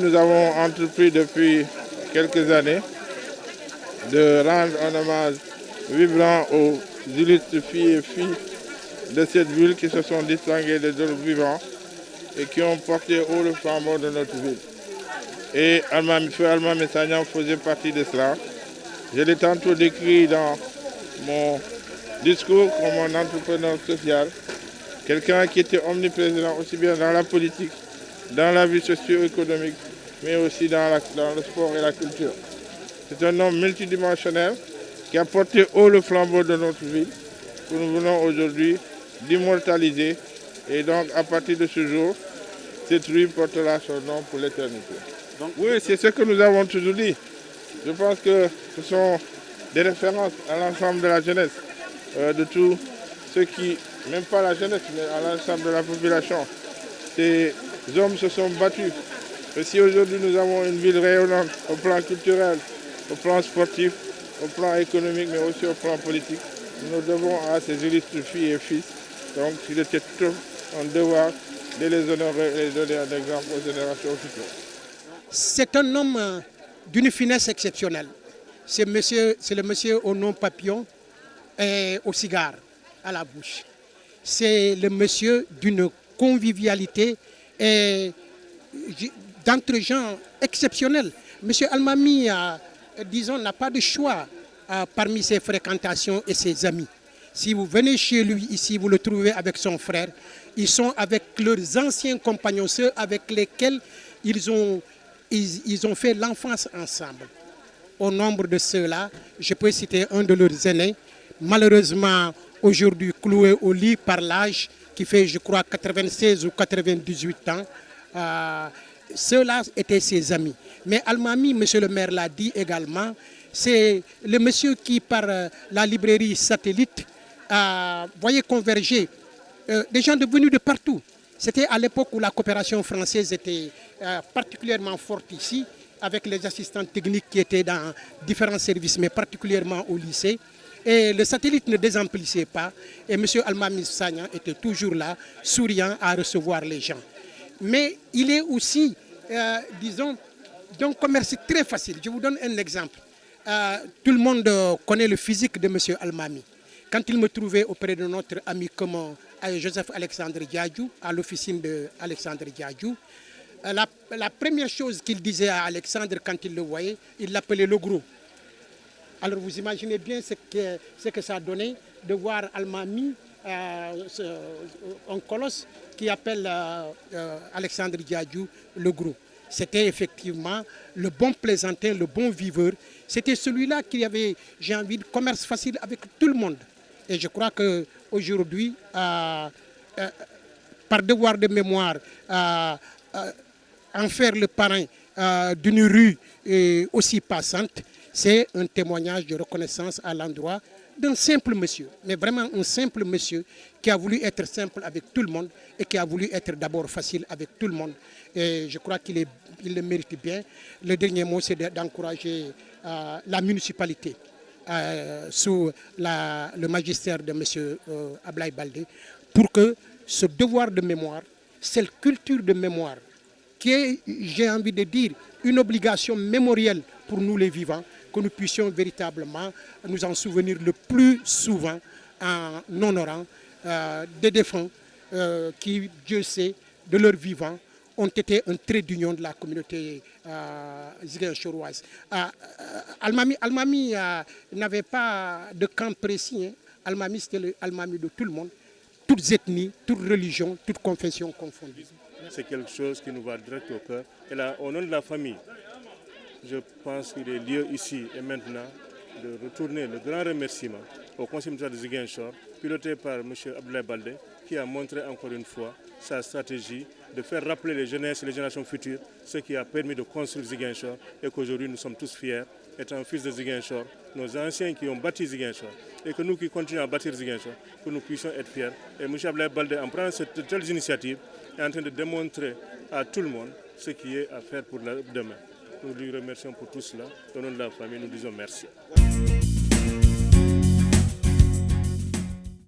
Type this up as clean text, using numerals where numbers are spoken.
nous avons entrepris depuis quelques années de rendre un hommage vibrant aux illustres filles et filles de cette ville qui se sont distinguées des autres vivants et qui ont porté haut le flambeau de notre ville. Et Feu Almami Sagnang faisait partie de cela. Je l'ai tantôt décrit dans mon discours comme un entrepreneur social, quelqu'un qui était omniprésent aussi bien dans la politique, dans la vie socio-économique, mais aussi dans le sport et la culture. C'est un homme multidimensionnel qui a porté haut le flambeau de notre ville, que nous venons aujourd'hui d'immortaliser. Et donc, à partir de ce jour, cette rue portera son nom pour l'éternité. Oui, c'est ce que nous avons toujours dit. Je pense que ce sont des références à l'ensemble de la jeunesse, de tous ceux qui, même pas la jeunesse, mais à l'ensemble de la population. Ces hommes se sont battus. Et si aujourd'hui nous avons une ville rayonnante au plan culturel, au plan sportif, au plan économique, mais aussi au plan politique, nous devons à ces illustres filles et fils. Donc, il était tout un devoir de les honorer et de donner un exemple aux générations futures. C'est un homme d'une finesse exceptionnelle. C'est le monsieur au nom papillon et au cigare à la bouche. C'est le monsieur d'une convivialité et d'entre gens exceptionnels. Monsieur Almami, disons, n'a pas de choix parmi ses fréquentations et ses amis. Si vous venez chez lui ici, vous le trouvez avec son frère. Ils sont avec leurs anciens compagnons, ceux avec lesquels ils ont fait l'enfance ensemble. Au nombre de ceux-là, je peux citer un de leurs aînés, malheureusement aujourd'hui cloué au lit par l'âge, qui fait, je crois, 96 ou 98 ans. Ceux-là étaient ses amis. Mais Almami, monsieur le maire l'a dit également, c'est le monsieur qui, par la librairie Satellite, voyait converger des gens venus de partout. C'était à l'époque où la coopération française était particulièrement forte ici, avec les assistants techniques qui étaient dans différents services, mais particulièrement au lycée. Et le Satellite ne désemplissait pas. Et M. Almami Sagnang était toujours là, souriant à recevoir les gens. Mais il est aussi, disons, d'un commerce très facile. Je vous donne un exemple. Tout le monde connaît le physique de M. Almami. Quand il me trouvait auprès de notre ami commun Joseph Alexandre Diadjou, à l'officine d'Alexandre Diadjou, la première chose qu'il disait à Alexandre quand il le voyait, il l'appelait le gros. Alors vous imaginez bien ce que ça a donné de voir Almami, un colosse qui appelle Alexandre Diadjou le gros. C'était effectivement le bon plaisantin, le bon viveur. C'était celui-là qui avait, j'ai envie, de commerce facile avec tout le monde. Et je crois qu'aujourd'hui, par devoir de mémoire, en faire le parrain d'une rue aussi passante, c'est un témoignage de reconnaissance à l'endroit d'un simple monsieur, mais vraiment un simple monsieur qui a voulu être simple avec tout le monde et qui a voulu être d'abord facile avec tout le monde. Et je crois qu'il le mérite bien. Le dernier mot, c'est d'encourager la municipalité sous le magistère de M. Ablaye Baldé pour que ce devoir de mémoire, cette culture de mémoire, qui est, j'ai envie de dire, une obligation mémorielle pour nous les vivants, que nous puissions véritablement nous en souvenir le plus souvent en honorant des défunts qui, Dieu sait, de leur vivant, ont été un trait d'union de la communauté ziguinchoroise. Almami n'avait pas de camp précis. Hein. Almami, c'était le Almami de tout le monde, toutes ethnies, toutes religions, toutes confessions confondues. C'est quelque chose qui nous va direct au cœur. Et là, au nom de la famille, je pense qu'il est lieu ici et maintenant de retourner le grand remerciement au conseil municipal de Ziguinchor, piloté par M. Abdoulaye Baldé, qui a montré encore une fois sa stratégie de faire rappeler les jeunesses et les générations futures ce qui a permis de construire Ziguinchor et qu'aujourd'hui nous sommes tous fiers, étant fils de Ziguinchor, nos anciens qui ont bâti Ziguinchor et que nous qui continuons à bâtir Ziguinchor, que nous puissions être fiers. Et M. Abdoulaye Baldé, en prenant cette telle initiative, est en train de démontrer à tout le monde ce qui est à faire pour demain. Nous lui remercions pour tout cela. Au nom de la famille, nous disons merci.